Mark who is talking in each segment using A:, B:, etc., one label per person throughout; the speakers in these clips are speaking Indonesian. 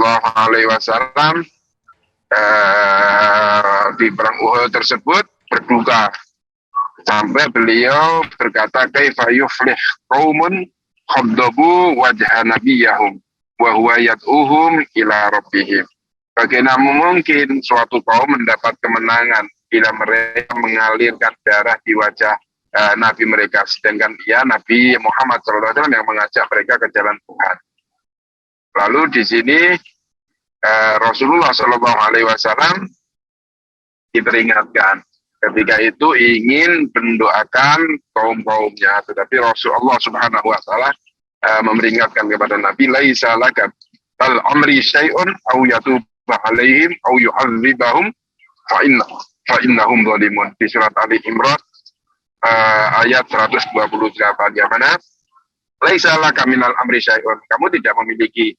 A: Shallallahu Alaihi Wasallam di perang Uhud tersebut berduka sampai beliau berkata, kaifa yuflih qaumun khaddabu wajha nabiyahum wa huwa yad'uhum ila rabbihim. Bagaimana mungkin suatu kaum mendapat kemenangan bila mereka mengalirkan darah di wajah Nabi mereka, sedangkan dia Nabi Muhammad SAW yang mengajak mereka ke jalan Tuhan. Lalu di sini Rasulullah SAW diperingatkan ketika itu ingin mendoakan kaum-kaumnya, tetapi Rasulullah Subhanahu Wa Taala memperingatkan kepada Nabi, laisa laka al amri syai'un aw yatuba alaihim aw yu'adzibahum fa innahum zalimun, di surat Ali Imran ayat 128, yang mana laisa laka minal amri syai'un, kamu tidak memiliki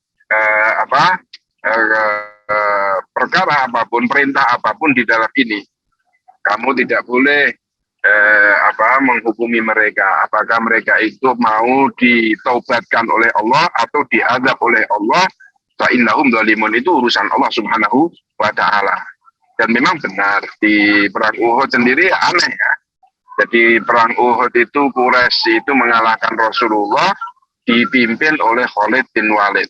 A: perkara apapun, perintah apapun di dalam ini. Kamu tidak boleh menghukumi mereka, apakah mereka itu mau ditaubatkan oleh Allah atau diazab oleh Allah. Fa innahum zalimun, itu urusan Allah Subhanahu wa Ta'ala. Dan memang benar di perang Uhud sendiri aneh ya. Jadi perang Uhud itu Quraisy itu mengalahkan Rasulullah dipimpin oleh Khalid bin Walid,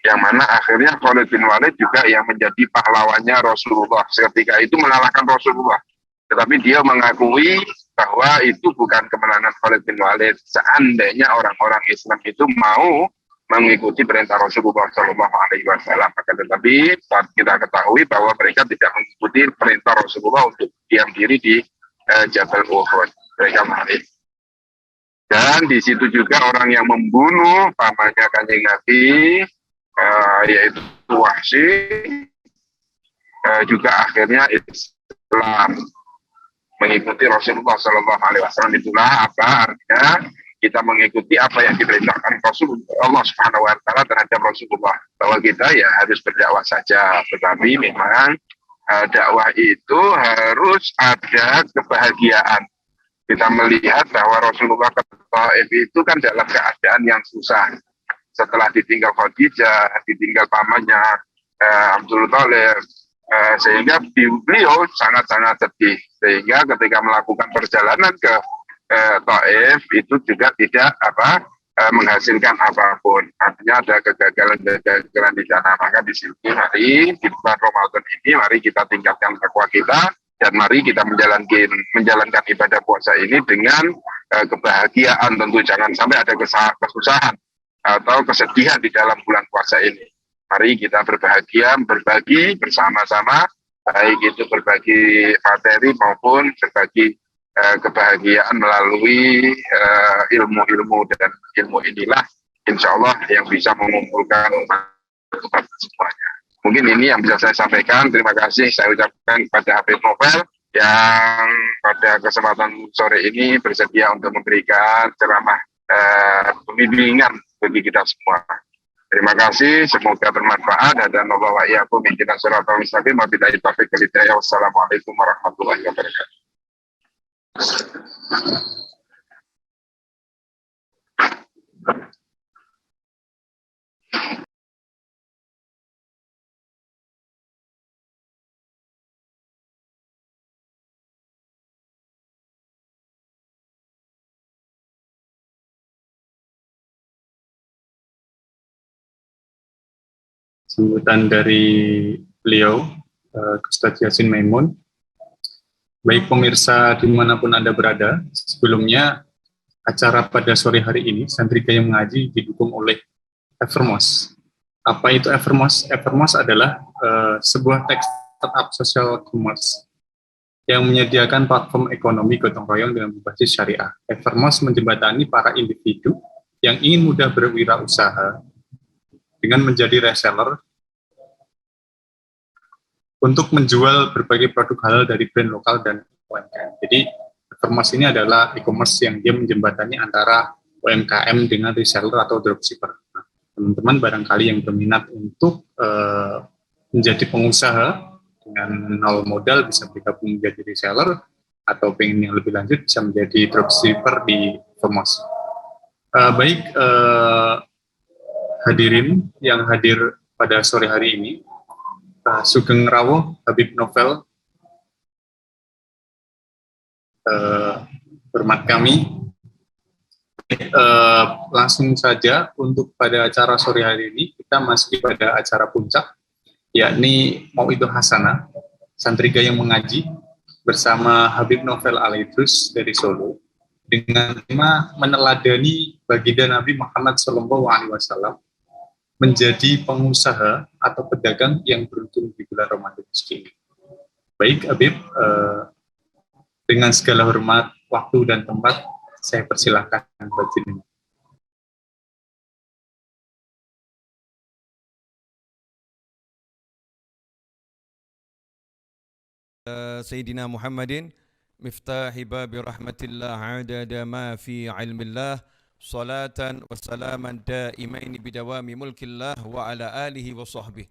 A: yang mana akhirnya Khalid bin Walid juga yang menjadi pahlawannya Rasulullah ketika itu mengalahkan Rasulullah. Tetapi dia mengakui bahwa itu bukan kemenangan Khalid bin Walid. Seandainya orang-orang Islam itu mau mengikuti perintah Rasulullah SAW, tetapi kita ketahui bahwa mereka tidak mengikuti perintah Rasulullah untuk diam diri di Jabal Uhud. Mereka lari. Dan di situ juga orang yang membunuh pamannya Kanjeng Nabi, yaitu Wahsy, juga akhirnya Islam, mengikuti Rasulullah SAW. Itulah apa artinya kita mengikuti apa yang diperintahkan Rasulullah Subhanahu Wa Taala terhadap Rasulullah, bahwa kita ya harus berdakwah saja, tetapi memang dakwah itu harus ada kebahagiaan. Kita melihat bahwa Rasulullah ke Taif itu kan dalam keadaan yang susah, setelah ditinggal Khadijah, ditinggal pamannya Abdul Thalib, sehingga beliau sangat-sangat sedih, sehingga ketika melakukan perjalanan ke Taif itu juga tidak menghasilkan apapun. Artinya ada kegagalan di sana. Maka di sini mari di bulan Ramadan ini mari kita tingkatkan takwa kita, dan mari kita menjalankan ibadah puasa ini dengan kebahagiaan. Tentu jangan sampai ada kesusahan atau kesedihan di dalam bulan puasa ini. Mari kita berbahagia, berbagi bersama-sama, baik itu berbagi materi maupun berbagi kebahagiaan melalui ilmu-ilmu, dan ilmu inilah insya Allah yang bisa mengumpulkan umat semuanya. Mungkin ini yang bisa saya sampaikan. Terima kasih saya ucapkan kepada Habib Novel yang pada kesempatan sore ini bersedia untuk memberikan ceramah pembimbingan bagi kita semua. Terima kasih, semoga bermanfaat. Dan Allah wa iyyakum ihdinas siratal mustaqim wa billahi taufiq wal hidayah. Wassalamualaikum warahmatullahi wabarakatuh.
B: Sambutan dari beliau, Ustadz Yasin Maimun. Baik pemirsa dimanapun Anda berada, sebelumnya acara pada sore hari ini Santri Gaya Mengaji didukung oleh Evermos. Apa itu Evermos? Evermos adalah sebuah tech startup social commerce yang menyediakan platform ekonomi gotong royong dengan berbasis syariah. Evermos menjembatani para individu yang ingin mudah berwirausaha dengan menjadi reseller untuk menjual berbagai produk halal dari brand lokal dan UMKM. Jadi, Evermos ini adalah e-commerce yang dia menjembatani antara UMKM dengan reseller atau dropshipper. Nah, teman-teman barangkali yang berminat untuk menjadi pengusaha dengan nol modal bisa bergabung menjadi reseller, atau pengen yang lebih lanjut bisa menjadi dropshipper di Evermos. Hadirin yang hadir pada sore hari ini. Sugeng rawuh Habib Novel, hormat kami. Langsung saja untuk pada acara sore hari ini kita masih pada acara puncak, yakni Mau'idoh Hasanah, santri gayeng mengaji bersama Habib Novel Al-Idrus dari Solo dengan tema meneladani baginda Nabi Muhammad SAW menjadi pengusaha atau pedagang yang beruntung di bulan Ramadan ini. Baik Habib, dengan segala hormat, waktu dan tempat, saya persilahkan baginda.
C: Sayyidina Muhammadin miftahi babi rahmatillah adada ma fi ilmillah salatan wa salaman daimain bidawami mulkillah wa ala alihi wa sahbihi.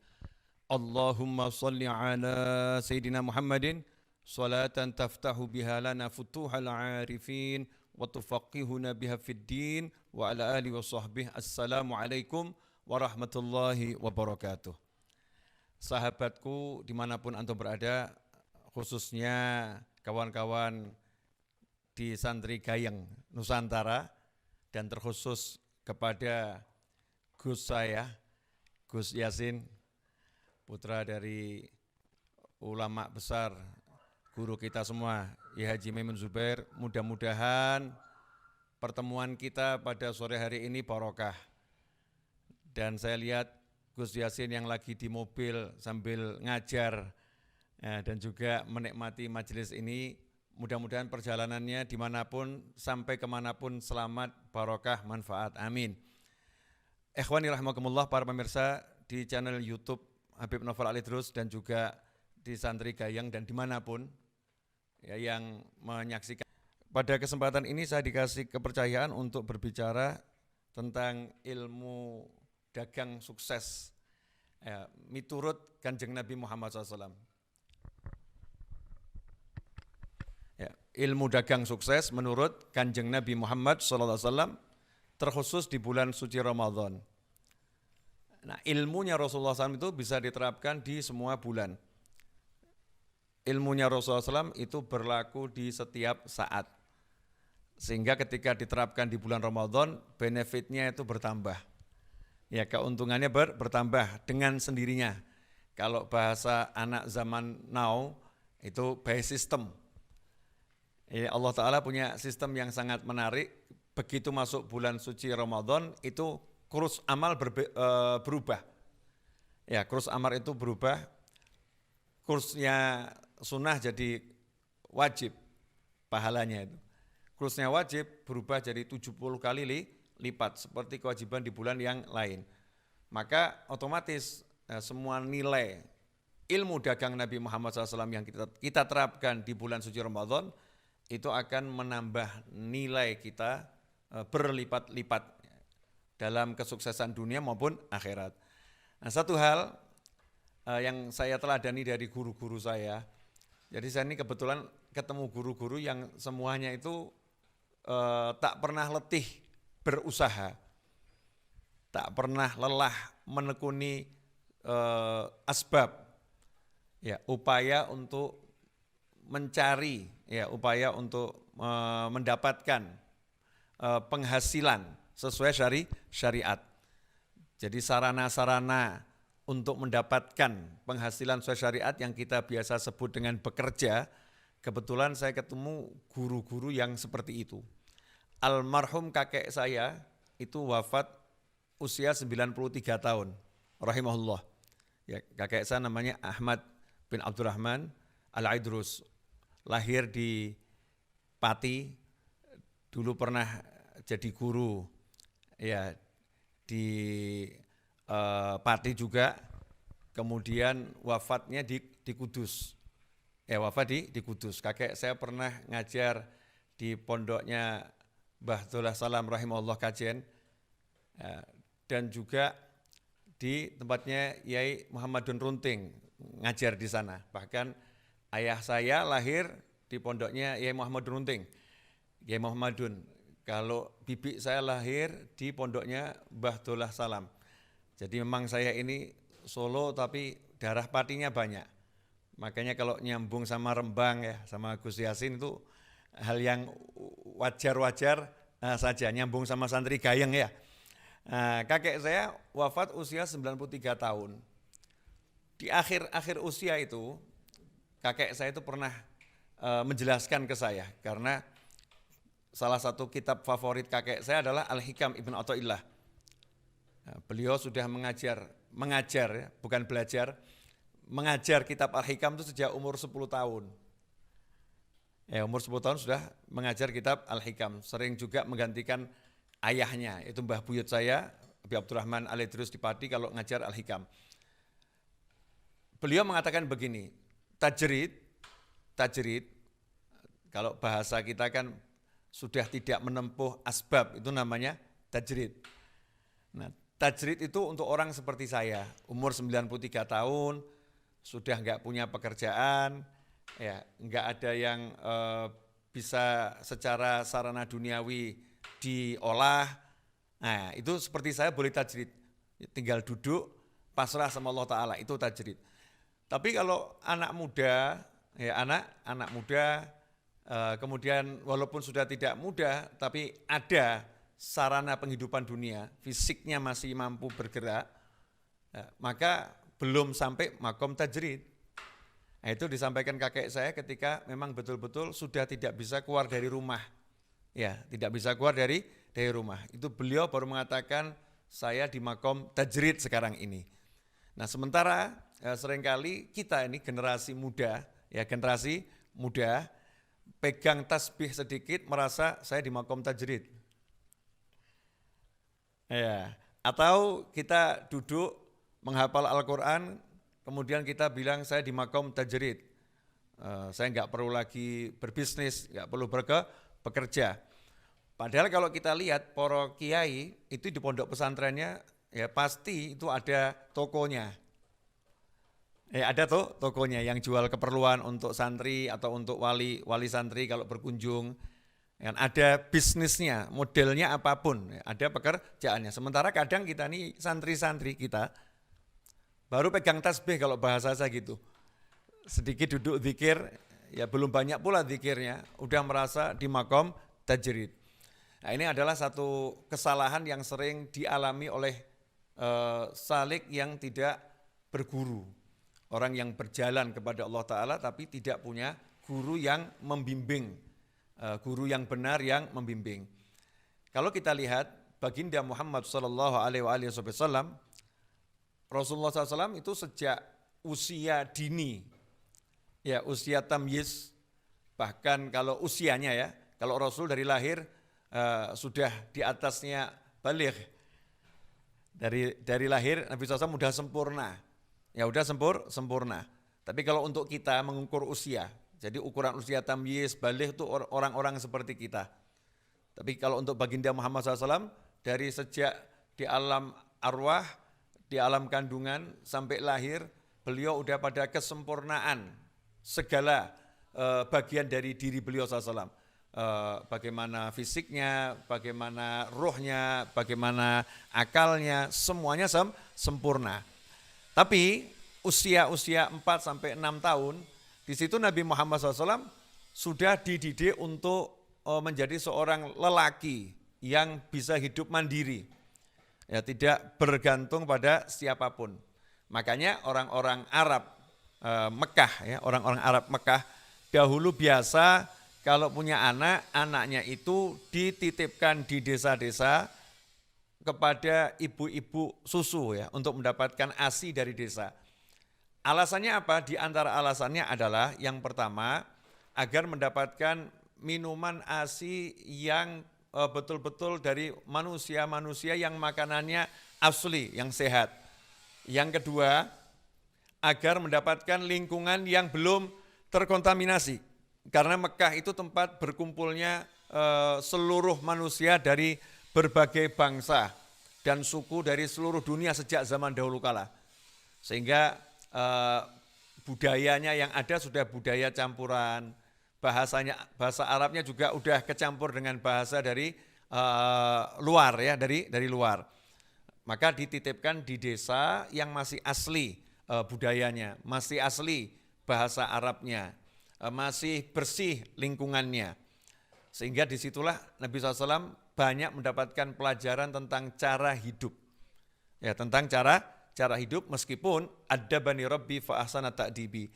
C: Allahumma salli ala Sayyidina Muhammadin salatan taftahu biha lana futuhal arifin wa tufaqihuna biha fid din wa ala alihi wa sahbihi. Assalamualaikum warahmatullahi wabarakatuh. Sahabatku dimanapun antum berada, khususnya kawan-kawan di Santri Gayeng Nusantara, dan terkhusus kepada Gus saya, Gus Yasin, putra dari ulama besar, guru kita semua, Ya Haji Maimun Zubair. Mudah-mudahan pertemuan kita pada sore hari ini barokah. Dan saya lihat Gus Yasin yang lagi di mobil sambil ngajar, ya, dan juga menikmati majelis ini. Mudah-mudahan perjalanannya dimanapun, sampai kemanapun selamat, barokah, manfaat. Amin. Ikhwani rahimakumullah, para pemirsa di channel YouTube Habib Novel Al-Idrus dan juga di Santri Gayeng dan dimanapun ya, yang menyaksikan. Pada kesempatan ini saya dikasih kepercayaan untuk berbicara tentang ilmu dagang sukses ya, miturut Kanjeng Nabi Muhammad SAW. Ya, ilmu dagang sukses menurut Kanjeng Nabi Muhammad SAW, terkhusus di bulan suci Ramadan. Nah, ilmunya Rasulullah SAW itu bisa diterapkan di semua bulan. Ilmunya Rasulullah SAW itu berlaku di setiap saat. Sehingga ketika diterapkan di bulan Ramadan, benefitnya itu bertambah. Ya, keuntungannya bertambah dengan sendirinya. Kalau bahasa anak zaman now itu by system. Ya, Allah Ta'ala punya sistem yang sangat menarik. Begitu masuk bulan suci Ramadan, itu kurs amal berubah. Ya, kurs amal itu berubah. Kursnya sunnah jadi wajib, pahalanya itu. Kursnya wajib berubah jadi 70 kali lipat, seperti kewajiban di bulan yang lain. Maka otomatis semua nilai ilmu dagang Nabi Muhammad SAW yang kita terapkan di bulan suci Ramadan, itu akan menambah nilai kita berlipat-lipat dalam kesuksesan dunia maupun akhirat. Nah, satu hal yang saya teladani dari guru-guru saya, jadi saya ini kebetulan ketemu guru-guru yang semuanya itu tak pernah letih berusaha, tak pernah lelah menekuni asbab, ya, upaya untuk mencari, ya, upaya untuk mendapatkan penghasilan sesuai syariat. Jadi sarana-sarana untuk mendapatkan penghasilan sesuai syariat yang kita biasa sebut dengan bekerja, kebetulan saya ketemu guru-guru yang seperti itu. Almarhum kakek saya itu wafat usia 93 tahun, rahimahullah. Ya, kakek saya namanya Ahmad bin Abdurrahman Al-Idrus. Lahir di Pati, dulu pernah jadi guru ya di Pati juga, kemudian wafatnya di Kudus. Ya, wafat di Kudus. Kakek saya pernah ngajar di pondoknya Mbah Dullah Salam rahimahullah Kajen, ya, dan juga di tempatnya Yai Muhammadun Runting ngajar di sana. Bahkan ayah saya lahir di pondoknya Yai Muhammadun Runting, Yai Muhammadun. Kalau bibi saya lahir di pondoknya Mbah Dullah Salam. Jadi memang saya ini Solo tapi darah patinya banyak. Makanya kalau nyambung sama Rembang ya, sama Gus Yasin itu hal yang wajar-wajar saja, nyambung sama santri Gayeng ya. Kakek saya wafat usia 93 tahun. Di akhir usia itu, kakek saya itu pernah menjelaskan ke saya, karena salah satu kitab favorit kakek saya adalah Al-Hikam Ibn Athaillah. Beliau sudah mengajar ya, bukan belajar, mengajar kitab Al-Hikam itu sejak umur 10 tahun. Ya, umur 10 tahun sudah mengajar kitab Al-Hikam. Sering juga menggantikan ayahnya, itu Mbah Buyut saya, Abi Abdurrahman Al-Idrus di Pati kalau ngajar Al-Hikam. Beliau mengatakan begini, tajrid, kalau bahasa kita kan sudah tidak menempuh asbab, itu namanya tajrid. Nah, tajrid itu untuk orang seperti saya, umur 93 tahun, sudah enggak punya pekerjaan, ya enggak ada yang bisa secara sarana duniawi diolah. Nah, itu seperti saya boleh tajrid, tinggal duduk, pasrah sama Allah Ta'ala, itu tajrid. Tapi kalau anak muda, ya anak muda, kemudian walaupun sudah tidak muda, tapi ada sarana penghidupan dunia, fisiknya masih mampu bergerak, maka belum sampai makom tajrid. Nah, itu disampaikan kakek saya ketika memang betul-betul sudah tidak bisa keluar dari rumah. Ya, tidak bisa keluar dari rumah. Itu beliau baru mengatakan saya di makom tajrid sekarang ini. Nah, sementara seringkali kita ini generasi muda pegang tasbih sedikit merasa saya di makom tajrid. Ya, atau kita duduk menghafal Al-Quran, kemudian kita bilang saya di makom tajrid. Saya enggak perlu lagi berbisnis, enggak perlu bekerja. Padahal kalau kita lihat para kiai itu di pondok pesantrennya ya pasti itu ada tokonya. Ya ada tokonya yang jual keperluan untuk santri atau untuk wali santri kalau berkunjung. Yang ada bisnisnya, modelnya apapun, ada pekerjaannya. Sementara kadang kita nih santri-santri kita baru pegang tasbih kalau bahasa saya gitu. Sedikit duduk zikir, ya belum banyak pula zikirnya, udah merasa di makom tajrid. Nah, ini adalah satu kesalahan yang sering dialami oleh salik yang tidak berguru. Orang yang berjalan kepada Allah Ta'ala tapi tidak punya guru yang membimbing, guru yang benar yang membimbing. Kalau kita lihat baginda Muhammad SAW, Rasulullah SAW itu sejak usia dini, ya usia tamyiz, bahkan kalau usianya ya, kalau Rasul dari lahir sudah di atasnya baligh, dari lahir Nabi SAW sudah sempurna, ya udah sempurna. Tapi kalau untuk kita mengukur usia, jadi ukuran usia tamyiz, baligh itu orang-orang seperti kita. Tapi kalau untuk baginda Muhammad SAW, dari sejak di alam arwah, di alam kandungan sampai lahir, beliau udah pada kesempurnaan segala bagian dari diri beliau SAW. Bagaimana fisiknya, bagaimana ruhnya, bagaimana akalnya, semuanya sempurna. Tapi usia 4 sampai 6 tahun, di situ Nabi Muhammad SAW sudah dididik untuk menjadi seorang lelaki yang bisa hidup mandiri. Ya, tidak bergantung pada siapapun. Makanya orang-orang Arab Mekah, ya, orang-orang Arab Mekah dahulu biasa kalau punya anaknya itu dititipkan di desa-desa kepada ibu-ibu susu ya untuk mendapatkan ASI dari desa. Alasannya apa? Di antara alasannya adalah yang pertama agar mendapatkan minuman ASI yang betul-betul dari manusia-manusia yang makanannya asli, yang sehat. Yang kedua, agar mendapatkan lingkungan yang belum terkontaminasi. Karena Mekah itu tempat berkumpulnya seluruh manusia dari berbagai bangsa dan suku dari seluruh dunia sejak zaman dahulu kala. Sehingga budayanya yang ada sudah budaya campuran, bahasa Arabnya juga udah kecampur dengan bahasa dari luar ya, dari luar. maka dititipkan di desa yang masih asli budayanya, masih asli bahasa Arabnya, masih bersih lingkungannya. Sehingga disitulah Nabi SAW banyak mendapatkan pelajaran tentang cara hidup. Ya, tentang cara hidup, meskipun adabani rabbi fa ahsana ta'dibi.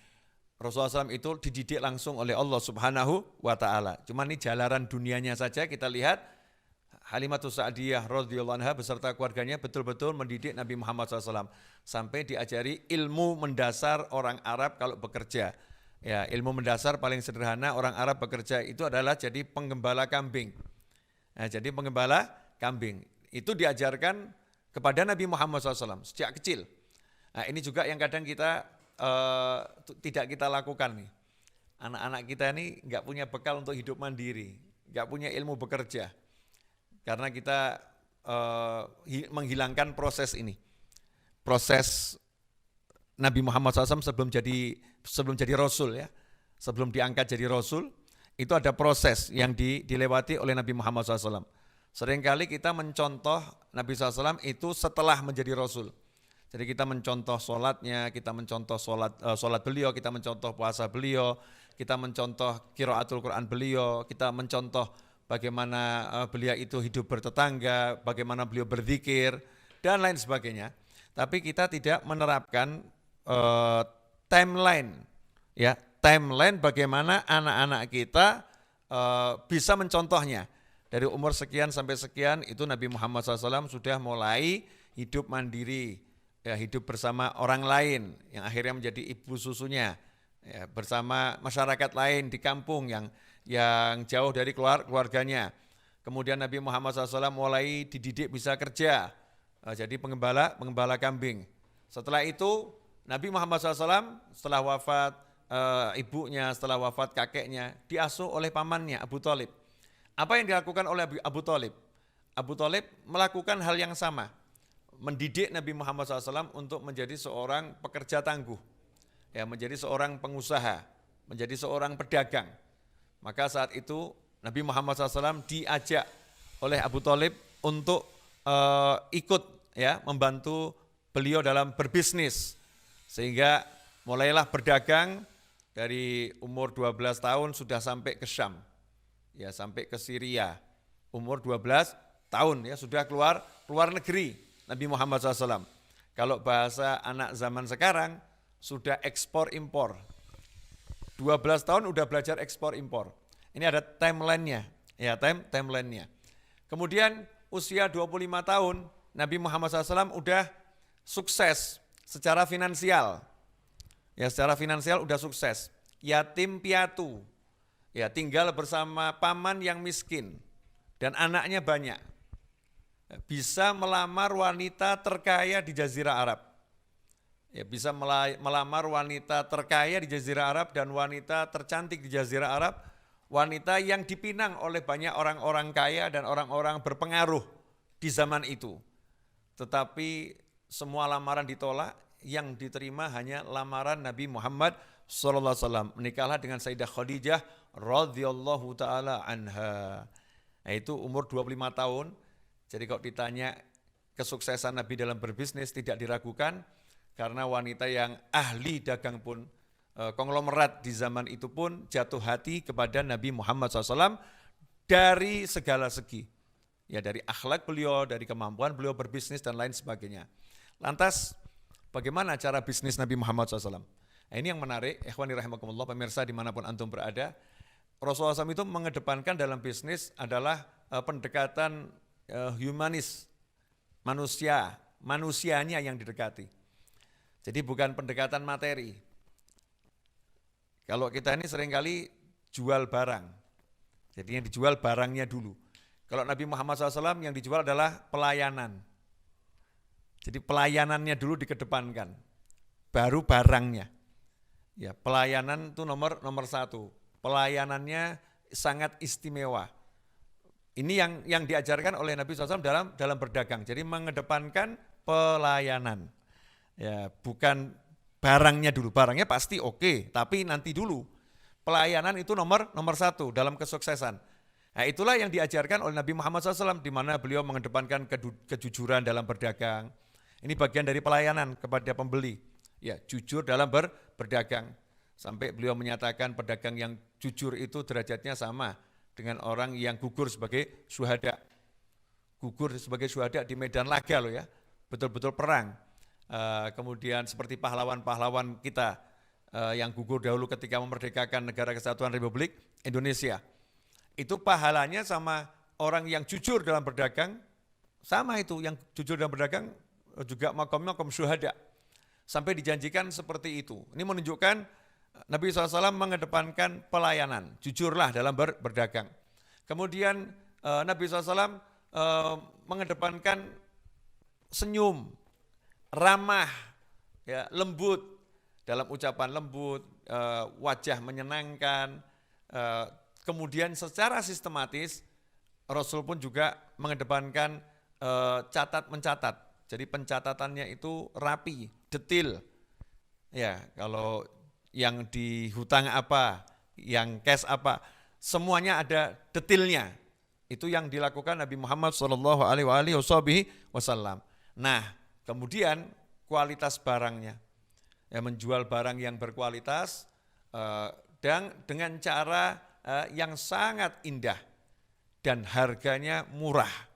C: Rasulullah SAW itu dididik langsung oleh Allah Subhanahu wa Ta'ala. Cuma ini jalanan dunianya saja kita lihat, Halimatus Sa'diyah radhiyallahu anha beserta keluarganya betul-betul mendidik Nabi Muhammad SAW sampai diajari ilmu mendasar orang Arab kalau bekerja. Ya, ilmu mendasar paling sederhana orang Arab bekerja itu adalah jadi penggembala kambing. Nah, jadi penggembala kambing itu diajarkan kepada Nabi Muhammad SAW sejak kecil. Nah, ini juga yang kadang kita tidak kita lakukan nih. Anak-anak kita ini nggak punya bekal untuk hidup mandiri, nggak punya ilmu bekerja. Karena kita menghilangkan proses ini. Proses Nabi Muhammad SAW sebelum jadi Rasul ya. Sebelum diangkat jadi Rasul, itu ada proses yang dilewati oleh Nabi Muhammad SAW. Seringkali kita mencontoh Nabi SAW itu setelah menjadi Rasul. Jadi kita mencontoh sholatnya, kita mencontoh sholat beliau, kita mencontoh puasa beliau, kita mencontoh qiraatul Quran beliau, kita mencontoh bagaimana beliau itu hidup bertetangga, bagaimana beliau berzikir, dan lain sebagainya. Tapi kita tidak menerapkan timeline, ya timeline bagaimana anak-anak kita bisa mencontohnya. Dari umur sekian sampai sekian itu Nabi Muhammad SAW sudah mulai hidup mandiri, ya, hidup bersama orang lain yang akhirnya menjadi ibu susunya, ya, bersama masyarakat lain di kampung yang jauh dari keluarganya. Kemudian Nabi Muhammad SAW mulai dididik bisa kerja, jadi pengembala kambing. Setelah itu Nabi Muhammad SAW setelah wafat ibunya, setelah wafat kakeknya, diasuh oleh pamannya Abu Thalib. Apa yang dilakukan oleh Abu Thalib? Abu Thalib melakukan hal yang sama, mendidik Nabi Muhammad SAW untuk menjadi seorang pekerja tangguh, ya, menjadi seorang pengusaha, menjadi seorang pedagang. Maka saat itu Nabi Muhammad SAW diajak oleh Abu Thalib untuk ikut, ya, membantu beliau dalam berbisnis. Sehingga mulailah berdagang dari umur 12 tahun sudah sampai ke Syam. Ya, sampai ke Syria. Umur 12 tahun ya sudah keluar negeri Nabi Muhammad SAW. Kalau bahasa anak zaman sekarang sudah ekspor impor. 12 tahun udah belajar ekspor impor. Ini ada timeline-nya, ya, timeline-nya. Kemudian usia 25 tahun Nabi Muhammad SAW udah sukses secara finansial. Ya, secara finansial udah sukses. Yatim piatu. Ya, tinggal bersama paman yang miskin dan anaknya banyak. Bisa melamar wanita terkaya di Jazirah Arab. Ya, bisa melamar wanita terkaya di Jazirah Arab dan wanita tercantik di Jazirah Arab, wanita yang dipinang oleh banyak orang-orang kaya dan orang-orang berpengaruh di zaman itu. Tetapi semua lamaran ditolak, yang diterima hanya lamaran Nabi Muhammad SAW. Menikahlah dengan Sayyidah Khadijah radhiyallahu taala anha. Nah, itu umur 25 tahun. Jadi kalau ditanya kesuksesan Nabi dalam berbisnis tidak diragukan, karena wanita yang ahli dagang pun, konglomerat di zaman itu pun jatuh hati kepada Nabi Muhammad SAW dari segala segi. Ya, dari akhlak beliau, dari kemampuan beliau berbisnis dan lain sebagainya. Lantas bagaimana cara bisnis Nabi Muhammad SAW? Nah, ini yang menarik, ikhwani rahimakumullah, pemirsa dimanapun antum berada. Rasulullah SAW itu mengedepankan dalam bisnis adalah pendekatan humanis, manusianya yang didekati. Jadi bukan pendekatan materi. Kalau kita ini seringkali jual barang, jadi yang dijual barangnya dulu. Kalau Nabi Muhammad SAW yang dijual adalah pelayanan. Jadi pelayanannya dulu dikedepankan, baru barangnya. Ya, pelayanan itu nomor satu. Pelayanannya sangat istimewa. Ini yang diajarkan oleh Nabi SAW dalam berdagang. Jadi mengedepankan pelayanan. Ya, bukan barangnya dulu. Barangnya pasti oke, tapi nanti dulu. Pelayanan itu nomor satu dalam kesuksesan. Nah, itulah yang diajarkan oleh Nabi Muhammad SAW, di mana beliau mengedepankan kejujuran dalam berdagang. Ini bagian dari pelayanan kepada pembeli. Ya, jujur dalam berdagang. Sampai beliau menyatakan pedagang yang jujur itu derajatnya sama dengan orang yang gugur sebagai syuhada. Gugur sebagai syuhada di medan laga loh ya, betul-betul perang. Kemudian seperti pahlawan-pahlawan kita yang gugur dahulu ketika memerdekakan Negara Kesatuan Republik Indonesia. Itu pahalanya sama orang yang jujur dalam berdagang, sama itu, yang jujur dalam berdagang juga makom syuhada. Sampai dijanjikan seperti itu. Ini menunjukkan Nabi SAW mengedepankan pelayanan, jujurlah dalam berdagang. Kemudian Nabi SAW mengedepankan senyum, ramah, ya, lembut, dalam ucapan lembut, wajah menyenangkan. Kemudian secara sistematis Rasul pun juga mengedepankan catat mencatat. Jadi pencatatannya itu rapi, detil. Ya, kalau yang di hutang apa, yang cash apa, semuanya ada detilnya. Itu yang dilakukan Nabi Muhammad SAW. Nah, kemudian kualitas barangnya, ya, menjual barang yang berkualitas dan dengan cara yang sangat indah dan harganya murah.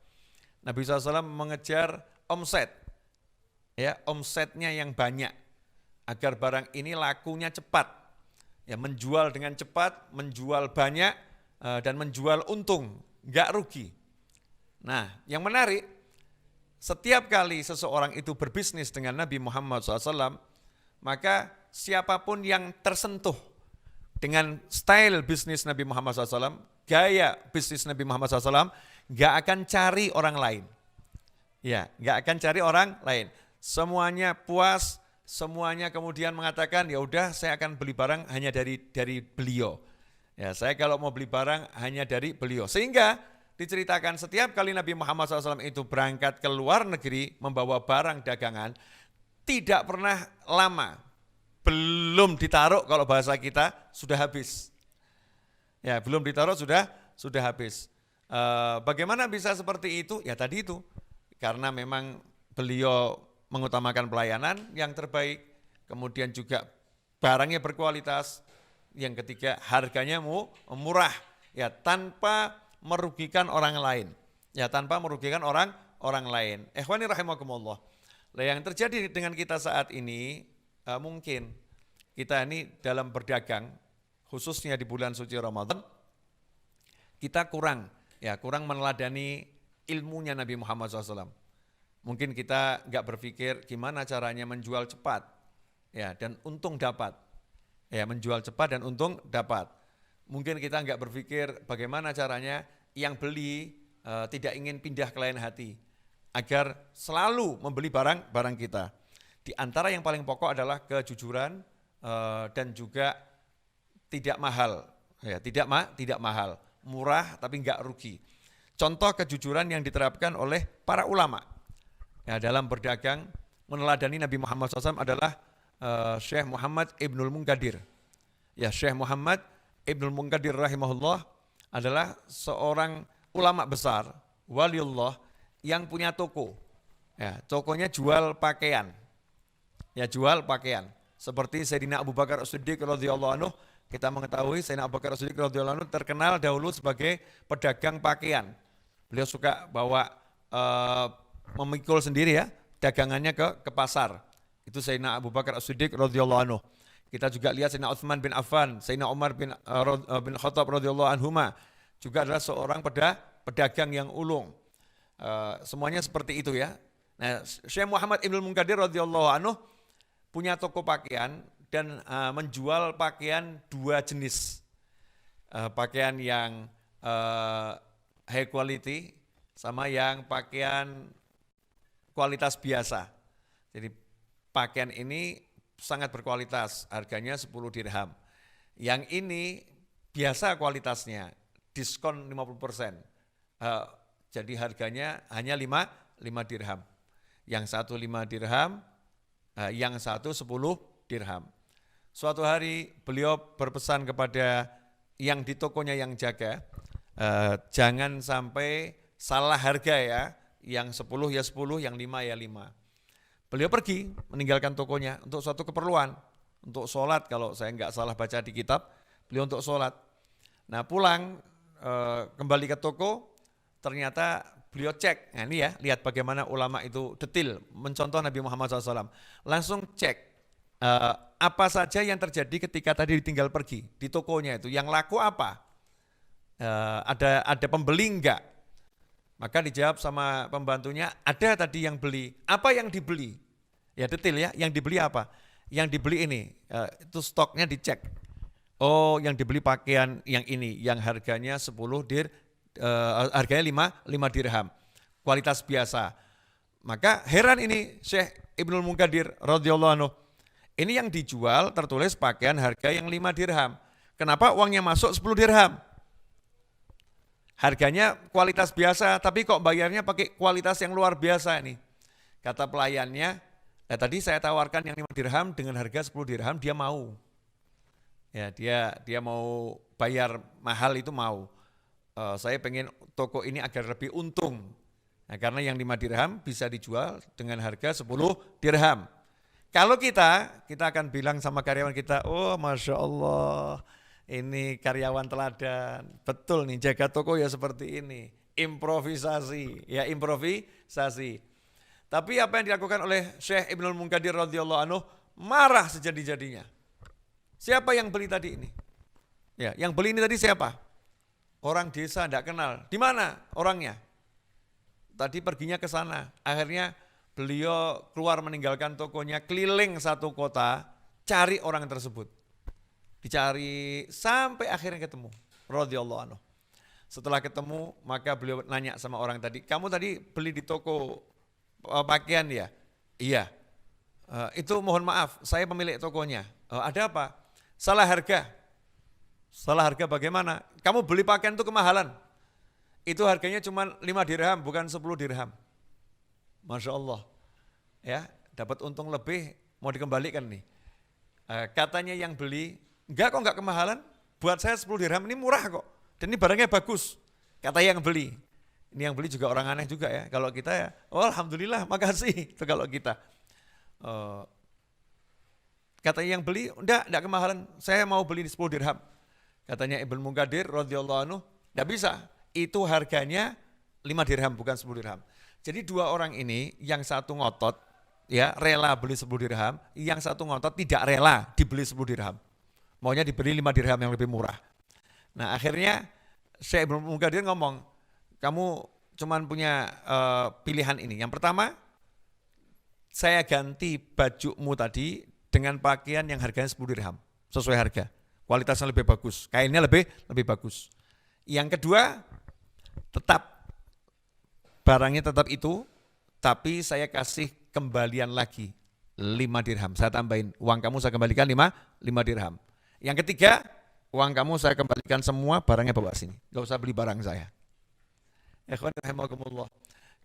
C: Nabi SAW mengejar omset, ya, omsetnya yang banyak agar barang ini lakunya cepat, ya, menjual dengan cepat, menjual banyak dan menjual untung, nggak rugi. Nah, yang menarik, setiap kali seseorang itu berbisnis dengan Nabi Muhammad SAW, maka siapapun yang tersentuh dengan style bisnis Nabi Muhammad SAW, gaya bisnis Nabi Muhammad SAW, nggak akan cari orang lain. Ya, nggak akan cari orang lain. Semuanya puas, semuanya kemudian mengatakan, ya udah saya akan beli barang hanya dari beliau. Ya, saya kalau mau beli barang hanya dari beliau. Sehingga diceritakan setiap kali Nabi Muhammad SAW itu berangkat ke luar negeri membawa barang dagangan, tidak pernah lama, belum ditaruh, kalau bahasa kita sudah habis. Ya, belum ditaruh sudah habis. Bagaimana bisa seperti itu? Ya tadi itu, karena memang beliau mengutamakan pelayanan yang terbaik, kemudian juga barangnya berkualitas, yang ketiga harganya murah, ya, tanpa merugikan orang lain. Ya, tanpa merugikan orang lain. Ikhwani rahimakumullah. Yang terjadi dengan kita saat ini, mungkin kita ini dalam berdagang, khususnya di bulan suci Ramadan, kita kurang meneladani ilmunya Nabi Muhammad SAW. Mungkin kita nggak berpikir gimana caranya menjual cepat, ya, dan untung dapat. Ya, menjual cepat dan untung dapat. Mungkin kita nggak berpikir bagaimana caranya yang beli tidak ingin pindah ke lain hati, agar selalu membeli barang kita. Di antara yang paling pokok adalah kejujuran dan juga tidak mahal, ya, tidak mahal, murah tapi nggak rugi. Contoh kejujuran yang diterapkan oleh para ulama, ya, dalam berdagang meneladani Nabi Muhammad SAW adalah Syekh Muhammad Ibnul Munkadir. Ya, Syekh Muhammad Ibnul Munkadir rahimahullah adalah seorang ulama besar, waliullah, yang punya toko. Ya, tokonya jual pakaian. Ya, jual pakaian. Seperti Sayyidina Abu Bakar As-Siddiq radhiyallahu anhu, kita mengetahui Sayyidina Abu Bakar As-Siddiq radhiyallahu anhu terkenal dahulu sebagai pedagang pakaian. Beliau suka bawa memikul sendiri, ya, dagangannya ke pasar. Itu Sayyidina Abu Bakar As-Siddiq radhiyallahu anhu. Kita juga lihat Sayyidina Utsman bin Affan, Sayyidina Umar bin Khattab radhiyallahu anhuma juga adalah seorang pedagang yang ulung. Semuanya seperti itu, ya. Nah, Syekh Muhammad Ibnul Munkadir radhiyallahu anhu punya toko pakaian dan menjual pakaian dua jenis. Pakaian yang high quality sama yang pakaian kualitas biasa. Jadi pakaian ini sangat berkualitas, harganya 10 dirham. Yang ini biasa kualitasnya, diskon 50%. Jadi harganya hanya 5 dirham. Yang satu 5 dirham, yang satu 10 dirham. Suatu hari beliau berpesan kepada yang di tokonya yang jaga, Jangan sampai salah harga ya, yang 10 ya 10, yang 5 ya 5. Beliau pergi meninggalkan tokonya untuk suatu keperluan, untuk sholat kalau saya nggak salah baca di kitab, beliau untuk sholat. Nah pulang kembali ke toko, ternyata beliau cek, nah ini ya, lihat bagaimana ulama itu detil, mencontoh Nabi Muhammad SAW. Langsung cek, apa saja yang terjadi ketika tadi ditinggal pergi, di tokonya itu, yang laku apa? Ada pembeli enggak? Maka dijawab sama pembantunya, ada tadi yang beli. Apa yang dibeli? Ya detil ya, yang dibeli apa? Yang dibeli ini, itu stoknya dicek. Oh yang dibeli pakaian yang ini, yang harganya 10 harganya 5 dirham, kualitas biasa. Maka heran ini Syekh Ibnul Munkadir radhiyallahu anhu. Ini yang dijual tertulis pakaian harga yang 5 dirham. Kenapa uangnya masuk 10 dirham? Harganya kualitas biasa, tapi kok bayarnya pakai kualitas yang luar biasa ini. Kata pelayannya, tadi saya tawarkan yang 5 dirham dengan harga 10 dirham, dia mau. Ya, dia mau bayar mahal itu mau. Saya pengen toko ini agar lebih untung. Nah, karena yang 5 dirham bisa dijual dengan harga 10 dirham. Kalau kita akan bilang sama karyawan kita, oh Masya Allah, ini karyawan teladan, betul nih jaga toko ya seperti ini, improvisasi. Tapi apa yang dilakukan oleh Syekh Ibnul Munkadir radhiyallahu anhu, marah sejadi-jadinya. Siapa yang beli tadi ini? Ya, yang beli ini tadi siapa? Orang desa tidak kenal. Di mana orangnya? Tadi perginya ke sana. Akhirnya beliau keluar meninggalkan tokonya, keliling satu kota, cari orang tersebut. Dicari sampai akhirnya ketemu. Radhiyallahu anhu. Setelah ketemu, maka beliau nanya sama orang tadi, kamu tadi beli di toko pakaian ya? Iya. Itu mohon maaf, saya pemilik tokonya. Ada apa? Salah harga. Salah harga bagaimana? Kamu beli pakaian itu kemahalan. Itu harganya cuma 5 dirham, bukan 10 dirham. Masya Allah. Ya, dapat untung lebih, mau dikembalikan nih. Katanya yang beli, enggak kok enggak kemahalan. Buat saya 10 dirham ini murah kok. Dan ini barangnya bagus. Kata yang beli. Ini yang beli juga orang aneh juga ya. Kalau kita ya, oh alhamdulillah, makasih. Itu kalau kita. Katanya yang beli, enggak kemahalan, saya mau beli 10 dirham. Katanya Ibnu Munkadir radhiyallahu anhu, enggak bisa, itu harganya 5 dirham bukan 10 dirham. Jadi dua orang ini, yang satu ngotot, ya rela beli 10 dirham, yang satu ngotot tidak rela dibeli 10 dirham. Maunya dibeli 5 dirham yang lebih murah. Nah akhirnya Syekh Ibnu Munkadir ngomong, kamu cuman punya pilihan ini. Yang pertama, saya ganti bajumu tadi dengan pakaian yang harganya 10 dirham, sesuai harga, kualitasnya lebih bagus, kainnya lebih bagus. Yang kedua, tetap barangnya tetap itu, tapi saya kasih kembalian lagi 5 dirham, saya tambahin, uang kamu saya kembalikan 5 dirham. Yang ketiga, uang kamu saya kembalikan semua, barangnya bawa sini, gak usah beli barang saya. Ikhwan rahimakumullah,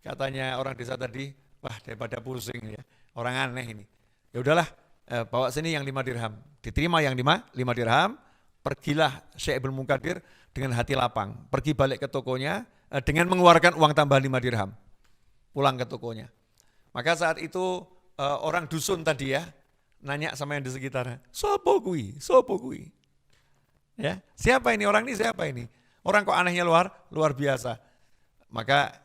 C: katanya orang desa tadi, wah daripada pusing ya, orang aneh ini. Ya udahlah, bawa sini yang 5 dirham. Diterima yang 5 dirham, pergilah Syekh Ibnu Munkadir dengan hati lapang. Pergi balik ke tokonya dengan mengeluarkan uang tambah 5 dirham. Pulang ke tokonya. Maka saat itu orang dusun tadi ya, nanya sama yang di sekitarnya, sopo kui? Ya, siapa ini? Orang ini siapa ini? Orang kok anehnya luar biasa. Maka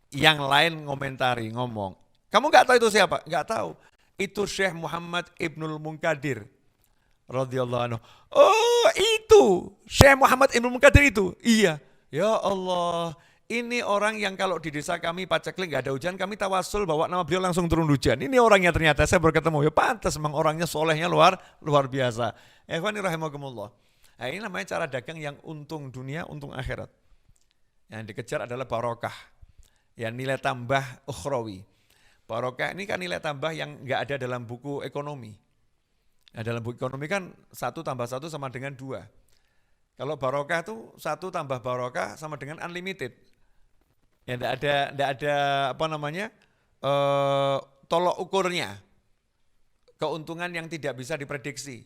C: yang lain ngomong, kamu nggak tahu itu siapa? Nggak tahu. Itu Syekh Muhammad Ibnul Munkadir radhiyallahu anhu. Oh itu Syekh Muhammad Ibnul Munkadir itu. Iya. Ya Allah, ini orang yang kalau di desa kami paceklik nggak ada hujan, kami tawasul bawa nama beliau langsung turun hujan. Ini orangnya ternyata, saya baru ketemu. Ya pantas memang orangnya solehnya luar biasa. Ikhwani rahimakumullah. Nah, ini namanya cara dagang yang untung dunia, untung akhirat. Yang dikejar adalah barokah. Ya nilai tambah ukhrawi. Barokah ini kan nilai tambah yang nggak ada dalam buku ekonomi. Nah, dalam buku ekonomi kan 1 tambah 1 sama dengan 2. Kalau barokah itu 1 tambah barokah sama dengan unlimited. Ya nggak ada apa namanya tolok ukurnya. Keuntungan yang tidak bisa diprediksi.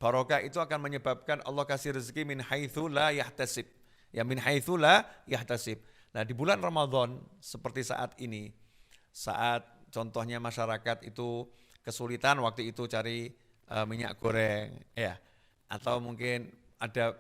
C: Barokah itu akan menyebabkan Allah kasih rezeki min haitsu la yahtasib. ya min haitsu la yahtasib. Nah, di bulan Ramadan seperti saat ini, saat contohnya masyarakat itu kesulitan waktu itu cari minyak goreng, ya, atau mungkin ada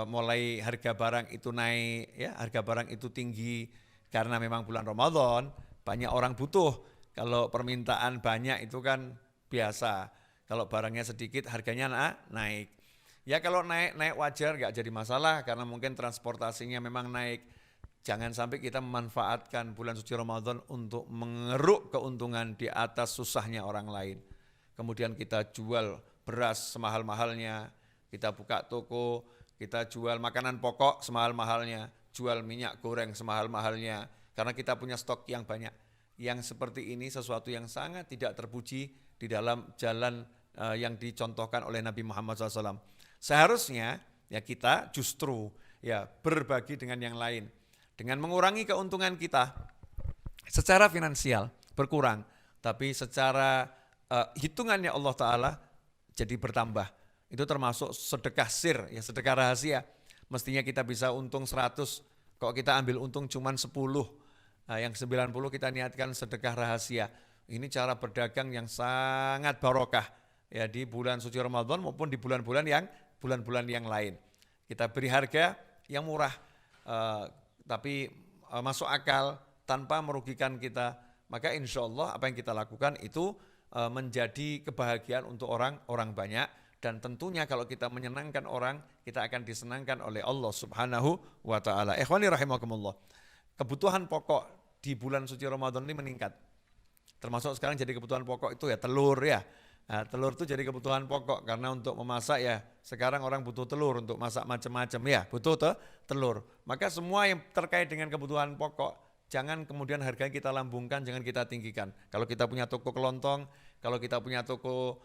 C: mulai harga barang itu naik, ya, harga barang itu tinggi karena memang bulan Ramadan banyak orang butuh. Kalau permintaan banyak itu kan biasa. Kalau barangnya sedikit harganya naik. Ya kalau naik wajar, nggak jadi masalah karena mungkin transportasinya memang naik. Jangan sampai kita memanfaatkan bulan suci Ramadan untuk mengeruk keuntungan di atas susahnya orang lain. Kemudian kita jual beras semahal-mahalnya, kita buka toko, kita jual makanan pokok semahal-mahalnya, jual minyak goreng semahal-mahalnya, karena kita punya stok yang banyak. Yang seperti ini sesuatu yang sangat tidak terpuji di dalam jalan yang dicontohkan oleh Nabi Muhammad SAW. Seharusnya ya kita justru ya berbagi dengan yang lain. Dengan mengurangi keuntungan kita secara finansial berkurang, tapi secara hitungannya Allah Ta'ala jadi bertambah. Itu termasuk sedekah sir, ya sedekah rahasia. Mestinya kita bisa untung 100, kok kita ambil untung cuma 10. Nah, yang 90 kita niatkan sedekah rahasia. Ini cara berdagang yang sangat barokah ya di bulan suci Ramadan maupun di bulan-bulan yang lain. Kita beri harga yang murah, tapi masuk akal tanpa merugikan kita, maka insya Allah apa yang kita lakukan itu menjadi kebahagiaan untuk orang banyak, dan tentunya kalau kita menyenangkan orang, kita akan disenangkan oleh Allah Subhanahu wa Ta'ala. Ikhwani rahimakumullah, kebutuhan pokok di bulan suci Ramadan ini meningkat, termasuk sekarang jadi kebutuhan pokok itu ya telur ya. Nah, telur itu jadi kebutuhan pokok karena untuk memasak ya sekarang orang butuh telur untuk masak macam-macam ya, butuh telur. Maka semua yang terkait dengan kebutuhan pokok jangan kemudian harganya kita lambungkan, jangan kita tinggikan. Kalau kita punya toko kelontong, kalau kita punya toko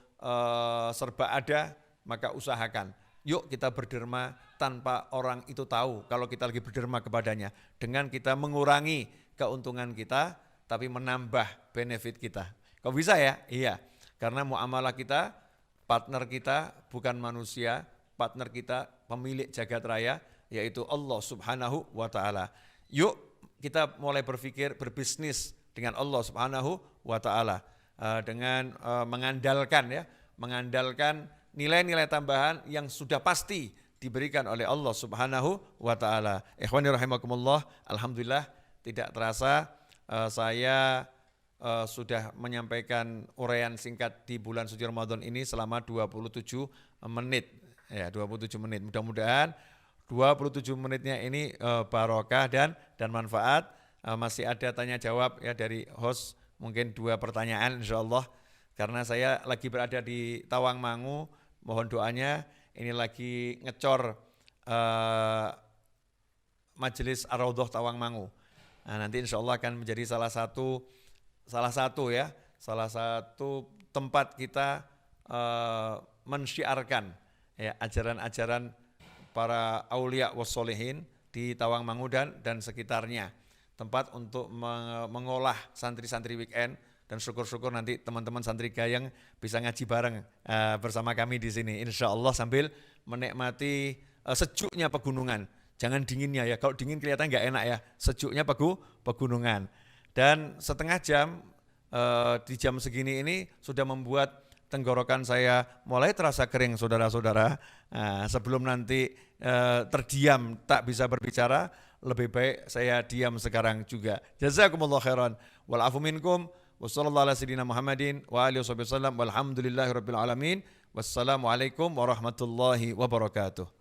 C: serba ada, maka usahakan. Yuk kita berderma tanpa orang itu tahu kalau kita lagi berderma kepadanya, dengan kita mengurangi keuntungan kita tapi menambah benefit kita. Kok bisa ya? Iya. Karena muamalah kita, partner kita bukan manusia, partner kita pemilik jagat raya, yaitu Allah Subhanahu wa Ta'ala. Yuk kita mulai berpikir berbisnis dengan Allah Subhanahu wa Ta'ala, dengan mengandalkan nilai-nilai tambahan yang sudah pasti diberikan oleh Allah Subhanahu wa Ta'ala. Ikhwani rahimakumullah, alhamdulillah tidak terasa saya sudah menyampaikan uraian singkat di bulan suci Ramadan ini selama 27 menit. Ya, 27 menit. Mudah-mudahan 27 menitnya ini barokah dan manfaat. Masih ada tanya jawab ya dari host, mungkin 2 pertanyaan insyaallah. Karena saya lagi berada di Tawangmangu, mohon doanya, ini lagi ngecor Majelis Ar-Raudhah Tawangmangu. Nah, nanti insyaallah akan menjadi salah satu tempat kita mensyiarkan ya ajaran-ajaran para aulia wassolihin di Tawangmangu dan sekitarnya, tempat untuk mengolah santri-santri weekend, dan syukur-syukur nanti teman-teman santri Gayeng bisa ngaji bareng bersama kami di sini insyaallah sambil menikmati sejuknya pegunungan. Jangan dinginnya ya, kalau dingin kelihatan nggak enak ya, sejuknya pegunungan. Dan setengah jam di jam segini ini sudah membuat tenggorokan saya mulai terasa kering, saudara-saudara. Sebelum nanti terdiam tak bisa berbicara, lebih baik saya diam sekarang juga. Jazakumullah khairan. Wal afu minkum. Wassallallahu ala sayyidina Muhammadin wa alihi wasallam. Walhamdulillahirabbil alamin. Wassalamualaikum warahmatullahi wabarakatuh.